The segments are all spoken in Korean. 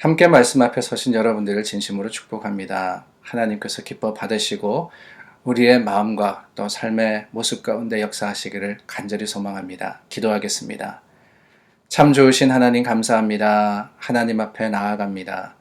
함께 말씀 앞에 서신 여러분들을 진심으로 축복합니다. 하나님께서 기뻐 받으시고 우리의 마음과 또 삶의 모습 가운데 역사하시기를 간절히 소망합니다. 기도하겠습니다. 참 좋으신 하나님 감사합니다. 하나님 앞에 나아갑니다.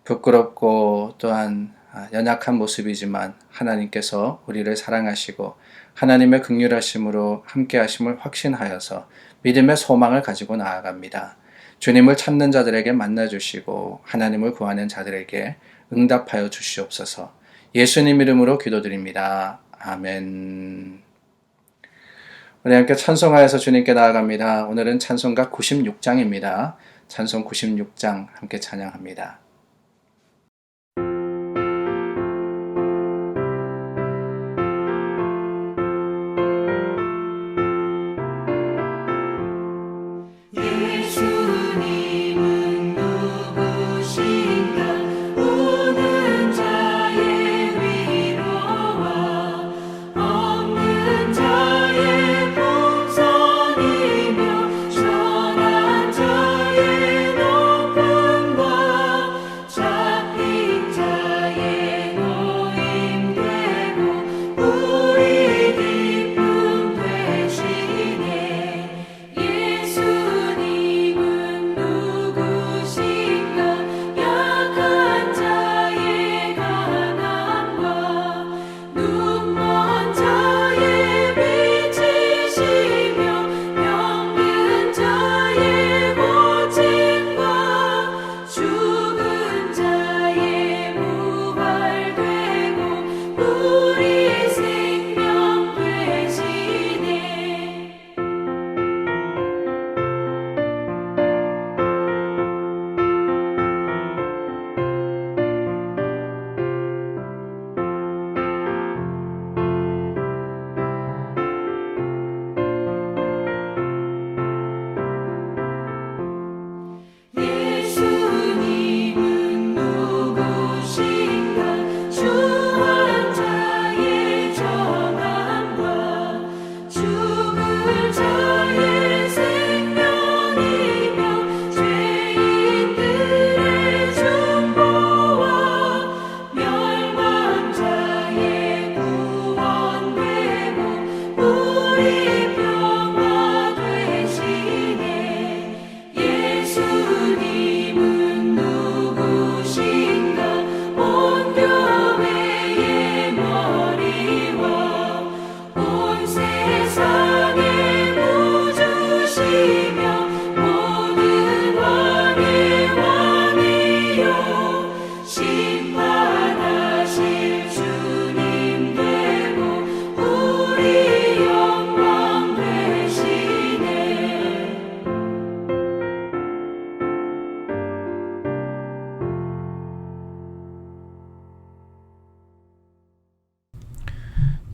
부끄럽고 또한 연약한 모습이지만 하나님께서 우리를 사랑하시고 하나님의 긍휼하심으로 함께하심을 확신하여서 믿음의 소망을 가지고 나아갑니다. 주님을 찾는 자들에게 만나주시고 하나님을 구하는 자들에게 응답하여 주시옵소서. 예수님 이름으로 기도드립니다. 아멘. 우리 함께 찬송하여서 주님께 나아갑니다. 오늘은 찬송가 96장입니다. 찬송 96장 함께 찬양합니다.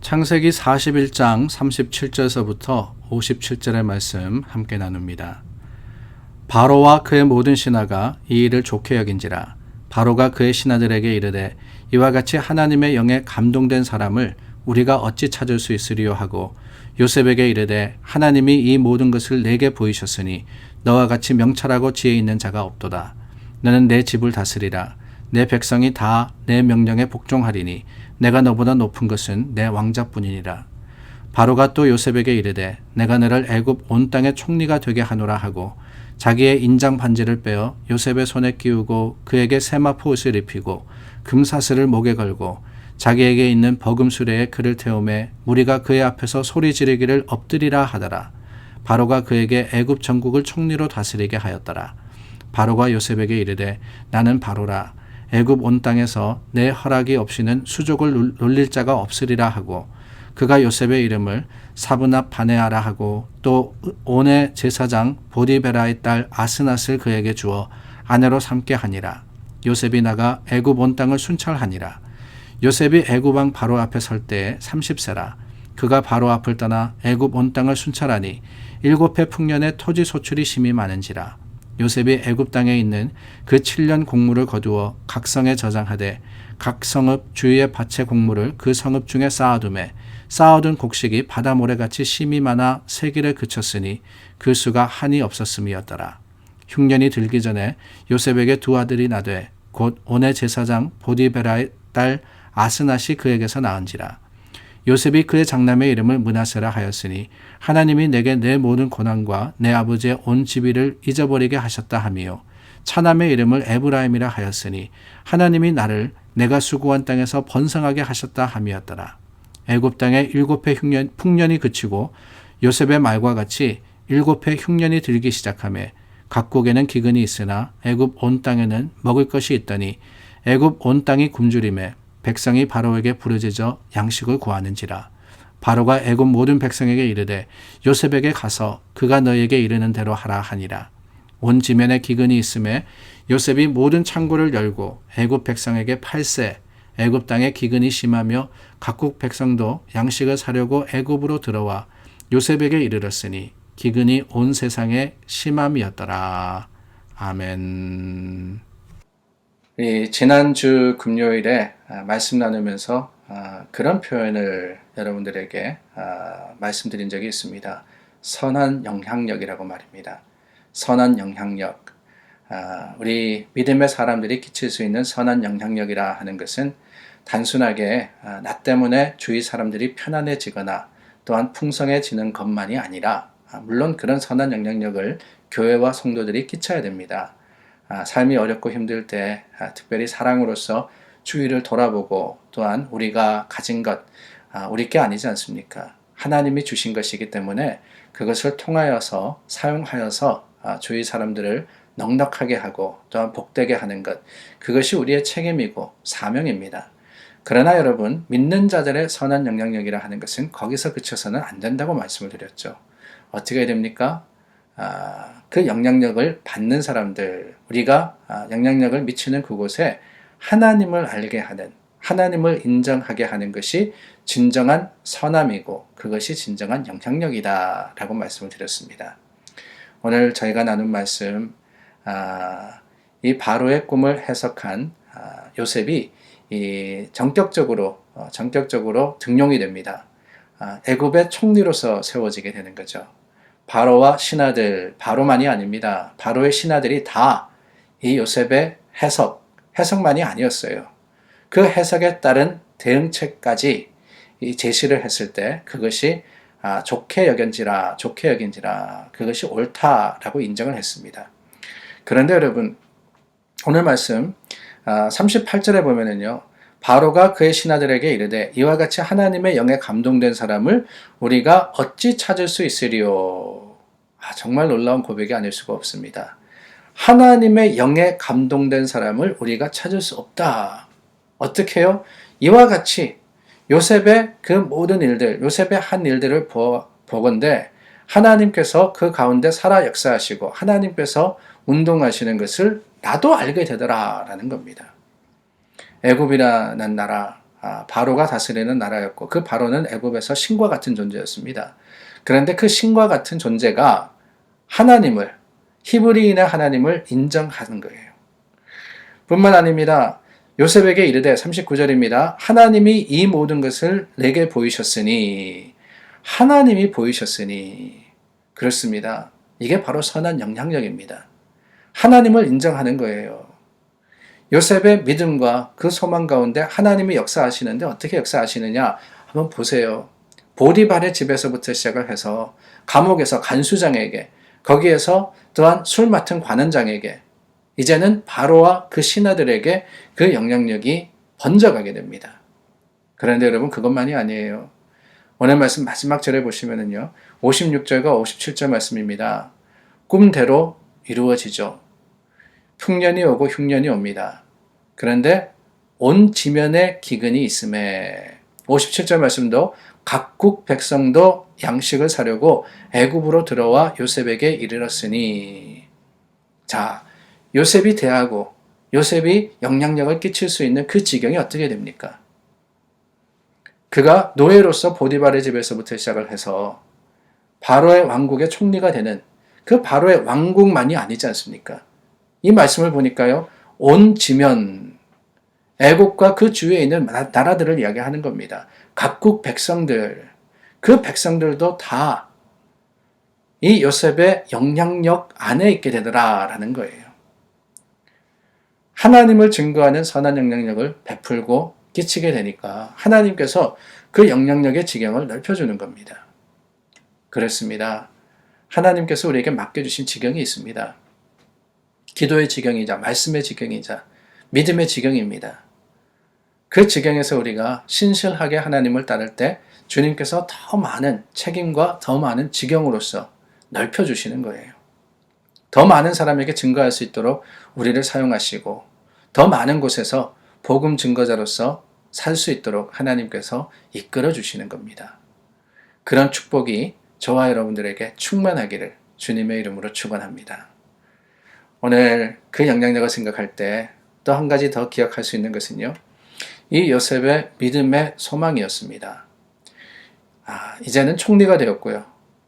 창세기 41장 37절에서부터 57절의 말씀 함께 나눕니다. 바로와 그의 모든 신하가 이 일을 좋게 여긴지라. 바로가 그의 신하들에게 이르되 이와 같이 하나님의 영에 감동된 사람을 우리가 어찌 찾을 수 있으리요 하고 요셉에게 이르되 하나님이 이 모든 것을 내게 보이셨으니 너와 같이 명철하고 지혜 있는 자가 없도다. 너는 내 집을 다스리라. 내 백성이 다 내 명령에 복종하리니 내가 너보다 높은 것은 내 왕자뿐이니라. 바로가 또 요셉에게 이르되 내가 너를 애굽 온 땅의 총리가 되게 하노라 하고 자기의 인장 반지를 빼어 요셉의 손에 끼우고 그에게 세마포 옷을 입히고 금사슬을 목에 걸고 자기에게 있는 버금 수레에 그를 태우매 무리가 그의 앞에서 소리 지르기를 엎드리라 하더라. 바로가 그에게 애굽 전국을 총리로 다스리게 하였더라. 바로가 요셉에게 이르되 나는 바로라. 애굽 온 땅에서 내 허락이 없이는 수족을 놀릴 자가 없으리라 하고 그가 요셉의 이름을 사브납 바네아라 하고 또 온의 제사장 보디베라의 딸 아스낫을 그에게 주어 아내로 삼게 하니라. 요셉이 나가 애굽 온 땅을 순찰하니라. 요셉이 애굽 왕 바로 앞에 설 때에 30세라. 그가 바로 앞을 떠나 애굽 온 땅을 순찰하니 7해 풍년의 토지 소출이 심히 많은지라. 요셉이 애굽 땅에 있는 그 7년 곡물을 거두어 각 성에 저장하되 각 성읍 주위의 밭의 곡물을 그 성읍 중에 쌓아두매 쌓아둔 곡식이 바다 모래같이 심이 많아 세길에 그쳤으니 그 수가 한이 없었음이었더라. 흉년이 들기 전에 요셉에게 두 아들이 나되 곧 온의 제사장 보디베라의 딸 아스낫이 그에게서 낳은지라. 요셉이 그의 장남의 이름을 므낫세라 하였으니 하나님이 내게 내 모든 고난과 내 아버지의 온 지위를 잊어버리게 하셨다 하며 차남의 이름을 에브라임이라 하였으니 하나님이 나를 내가 수고한 땅에서 번성하게 하셨다 함이었더라. 애굽 땅에 7해 풍년이 그치고 요셉의 말과 같이 7해 흉년이 들기 시작하며 각국에는 기근이 있으나 애굽 온 땅에는 먹을 것이 있더니 애굽 온 땅이 굶주림에 백성이 바로에게 부르짖어 양식을 구하는지라. 바로가 애굽 모든 백성에게 이르되 요셉에게 가서 그가 너희에게 이르는 대로 하라 하니라. 온 지면에 기근이 있음에 요셉이 모든 창고를 열고 애굽 백성에게 팔세 애굽 땅에 기근이 심하며 각국 백성도 양식을 사려고 애굽으로 들어와 요셉에게 이르렀으니 기근이 온 세상에 심함이었더라. 아멘. 지난주 금요일에 말씀 나누면서 그런 표현을 여러분들에게 말씀드린 적이 있습니다. 선한 영향력이라고 말입니다. 선한 영향력. 우리 믿음의 사람들이 끼칠 수 있는 선한 영향력이라 하는 것은 단순하게 나 때문에 주위 사람들이 편안해지거나 또한 풍성해지는 것만이 아니라 물론 그런 선한 영향력을 교회와 성도들이 끼쳐야 됩니다. 삶이 어렵고 힘들 때 특별히 사랑으로서 주위를 돌아보고 또한 우리가 가진 것 우리 게 아니지 않습니까? 하나님이 주신 것이기 때문에 그것을 통하여서 사용하여서 주위 사람들을 넉넉하게 하고 또한 복되게 하는 것 그것이 우리의 책임이고 사명입니다. 그러나 여러분 믿는 자들의 선한 영향력이라 하는 것은 거기서 그쳐서는 안 된다고 말씀을 드렸죠. 어떻게 됩니까? 그 영향력을 받는 사람들 우리가 영향력을 미치는 그곳에 하나님을 알게 하는 하나님을 인정하게 하는 것이 진정한 선함이고 그것이 진정한 영향력이다 라고 말씀을 드렸습니다. 오늘 저희가 나눈 말씀 이 바로의 꿈을 해석한 요셉이 전격적으로 등용이 됩니다. 애굽의 총리로서 세워지게 되는 거죠. 바로와 신하들, 바로만이 아닙니다. 바로의 신하들이 다 이 요셉의 해석만이 아니었어요. 그 해석에 따른 대응책까지 제시를 했을 때 그것이 좋게 여긴지라 그것이 옳다라고 인정을 했습니다. 그런데 여러분 오늘 말씀 38절에 보면은요. 바로가 그의 신하들에게 이르되 이와 같이 하나님의 영에 감동된 사람을 우리가 어찌 찾을 수 있으리요. 정말 놀라운 고백이 아닐 수가 없습니다. 하나님의 영에 감동된 사람을 우리가 찾을 수 없다. 어떻게 해요? 이와 같이 요셉의 그 모든 일들, 요셉의 한 일들을 보건대 하나님께서 그 가운데 살아 역사하시고 하나님께서 운동하시는 것을 나도 알게 되더라라는 겁니다. 애굽이라는 나라, 바로가 다스리는 나라였고 그 바로는 애굽에서 신과 같은 존재였습니다. 그런데 그 신과 같은 존재가 하나님을 히브리인의 하나님을 인정하는 거예요. 뿐만 아닙니다. 요셉에게 이르되 39절입니다. 하나님이 이 모든 것을 내게 보이셨으니 하나님이 보이셨으니 그렇습니다. 이게 바로 선한 영향력입니다. 하나님을 인정하는 거예요. 요셉의 믿음과 그 소망 가운데 하나님이 역사하시는데 어떻게 역사하시느냐 한번 보세요. 보디발의 집에서부터 시작을 해서 감옥에서 간수장에게 거기에서 또한 술 맡은 관원장에게 이제는 바로와 그 신하들에게 그 영향력이 번져가게 됩니다. 그런데 여러분 그것만이 아니에요. 오늘 말씀 마지막 절에 보시면은요. 56절과 57절 말씀입니다. 꿈대로 이루어지죠. 풍년이 오고 흉년이 옵니다. 그런데 온 지면에 기근이 있음에 57절 말씀도 각국 백성도 양식을 사려고 애굽으로 들어와 요셉에게 이르렀으니 자 요셉이 대하고 요셉이 영향력을 끼칠 수 있는 그 지경이 어떻게 됩니까? 그가 노예로서 보디발의 집에서부터 시작을 해서 바로의 왕국의 총리가 되는 그 바로의 왕국만이 아니지 않습니까? 이 말씀을 보니까요. 온 지면 애국과 그 주위에 있는 나라들을 이야기하는 겁니다. 각국 백성들 그 백성들도 다 이 요셉의 영향력 안에 있게 되더라라는 거예요. 하나님을 증거하는 선한 영향력을 베풀고 끼치게 되니까 하나님께서 그 영향력의 지경을 넓혀주는 겁니다. 그렇습니다. 하나님께서 우리에게 맡겨주신 지경이 있습니다. 기도의 지경이자 말씀의 지경이자 믿음의 지경입니다. 그 지경에서 우리가 신실하게 하나님을 따를 때 주님께서 더 많은 책임과 더 많은 지경으로서 넓혀주시는 거예요. 더 많은 사람에게 증거할 수 있도록 우리를 사용하시고 더 많은 곳에서 복음 증거자로서 살 수 있도록 하나님께서 이끌어 주시는 겁니다. 그런 축복이 저와 여러분들에게 충만하기를 주님의 이름으로 축원합니다. 오늘 그 영향력을 생각할 때 또 한 가지 더 기억할 수 있는 것은요. 이 요셉의 믿음의 소망이었습니다. 이제는 총리가 되었고요.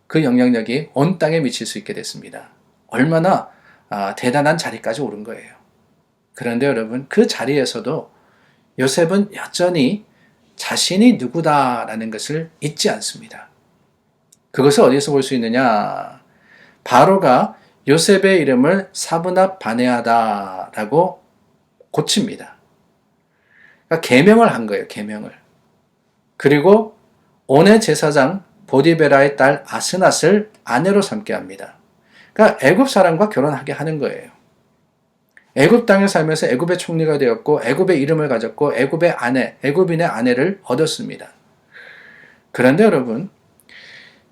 그 영향력이 온 땅에 미칠 수 있게 됐습니다. 얼마나 대단한 자리까지 오른 거예요. 그런데 여러분, 그 자리에서도 요셉은 여전히 자신이 누구다라는 것을 잊지 않습니다. 그것을 어디서 볼 수 있느냐? 바로가 요셉의 이름을 사브납 바네아다라고 고칩니다. 그러니까 계명을 한 거예요. 계명을. 그리고 온의 제사장 보디베라의 딸 아스낫을 아내로 삼게 합니다. 그러니까 애굽 사람과 결혼하게 하는 거예요. 애굽 땅에 살면서 애굽의 총리가 되었고 애굽의 이름을 가졌고 애굽의 아내, 애굽인의 아내를 얻었습니다. 그런데 여러분,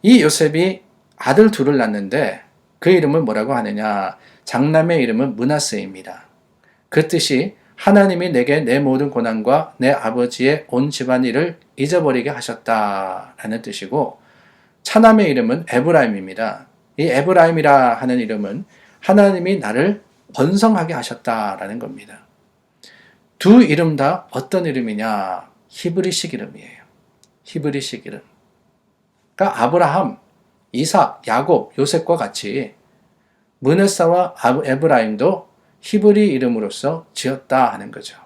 이 요셉이 아들 둘을 낳는데 그 이름을 뭐라고 하느냐? 장남의 이름은 므낫세입니다. 그 뜻이 하나님이 내게 내 모든 고난과 내 아버지의 온 집안일을 잊어버리게 하셨다라는 뜻이고, 차남의 이름은 에브라임입니다. 이 에브라임이라 하는 이름은 하나님이 나를 번성하게 하셨다라는 겁니다. 두 이름 다 어떤 이름이냐? 히브리식 이름이에요. 히브리식 이름. 그러니까 아브라함, 이삭, 야곱, 요셉과 같이 므낫세와 에브라임도 히브리 이름으로서 지었다 하는 거죠.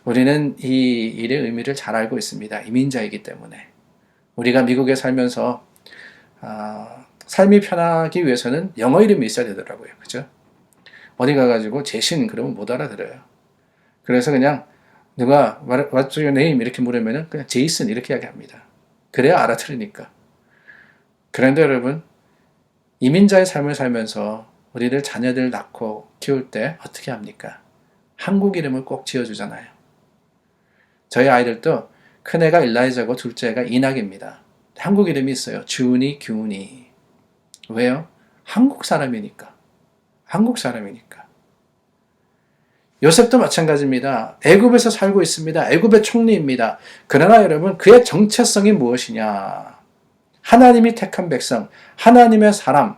우리는 이 일의 의미를 잘 알고 있습니다. 이민자이기 때문에. 우리가 미국에 살면서 삶이 편하기 위해서는 영어 이름이 있어야 되더라고요. 그죠? 어디 가가지고 제신 그러면 못 알아들어요. 그래서 그냥 누가 What's your name? 이렇게 물으면 그냥 제이슨 이렇게 이야기합니다. 그래야 알아들으니까. 그런데 여러분, 이민자의 삶을 살면서 우리들 자녀들 낳고 키울 때 어떻게 합니까? 한국 이름을 꼭 지어주잖아요. 저희 아이들도 큰애가 일라이자고 둘째가 이낙입니다. 한국 이름이 있어요. 주은이, 규은이. 왜요? 한국 사람이니까. 한국 사람이니까. 요셉도 마찬가지입니다. 애굽에서 살고 있습니다. 애굽의 총리입니다. 그러나 여러분, 그의 정체성이 무엇이냐? 하나님이 택한 백성, 하나님의 사람,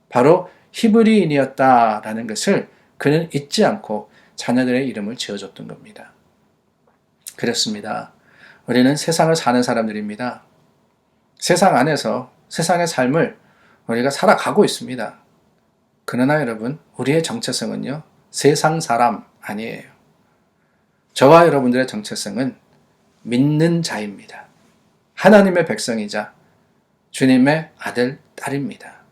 바로 히브리인이었다라는 것을 그는 잊지 않고 자녀들의 이름을 지어줬던 겁니다. 그렇습니다. 우리는 세상을 사는 사람들입니다. 세상 안에서 세상의 삶을 우리가 살아가고 있습니다. 그러나 여러분, 우리의 정체성은요, 세상 사람 아니에요. 저와 여러분들의 정체성은 믿는 자입니다. 하나님의 백성이자 주님의 아들, 딸입니다.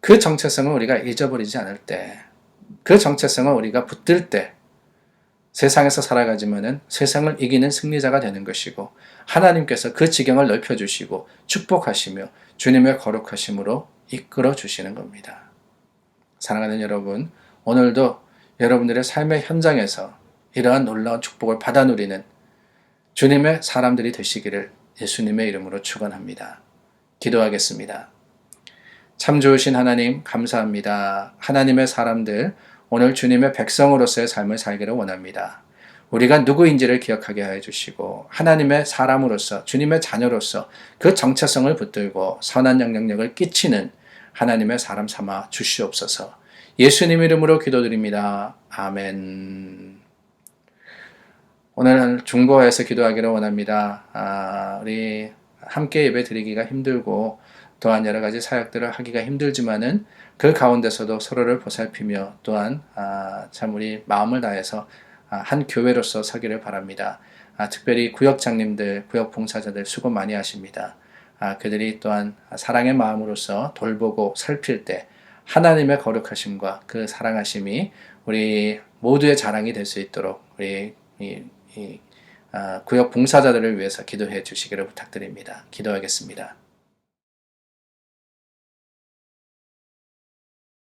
그 정체성을 우리가 잊어버리지 않을 때, 그 정체성을 우리가 붙들 때 세상에서 살아가지만은 세상을 이기는 승리자가 되는 것이고, 하나님께서 그 지경을 넓혀주시고 축복하시며 주님의 거룩하심으로 이끌어 주시는 겁니다. 사랑하는 여러분, 오늘도 여러분들의 삶의 현장에서 이러한 놀라운 축복을 받아 누리는 주님의 사람들이 되시기를 예수님의 이름으로 축원합니다. 기도하겠습니다. 참 좋으신 하나님, 감사합니다. 하나님의 사람들, 오늘 주님의 백성으로서의 삶을 살기를 원합니다. 우리가 누구인지를 기억하게 하여 주시고, 하나님의 사람으로서, 주님의 자녀로서 그 정체성을 붙들고 선한 영향력을 끼치는 하나님의 사람 삼아 주시옵소서. 예수님 이름으로 기도드립니다. 아멘. 오늘 중보에서 기도하기를 원합니다. 우리 함께 예배 드리기가 힘들고 또한 여러 가지 사역들을 하기가 힘들지만은 그 가운데서도 서로를 보살피며 또한 참 우리 마음을 다해서 한 교회로서 서기를 바랍니다. 특별히 구역장님들, 구역봉사자들 수고 많이 하십니다. 그들이 또한 사랑의 마음으로서 돌보고 살필 때 하나님의 거룩하심과 그 사랑하심이 우리 모두의 자랑이 될 수 있도록 우리 구역 봉사자들을 위해서 기도해 주시기를 부탁드립니다. 기도하겠습니다.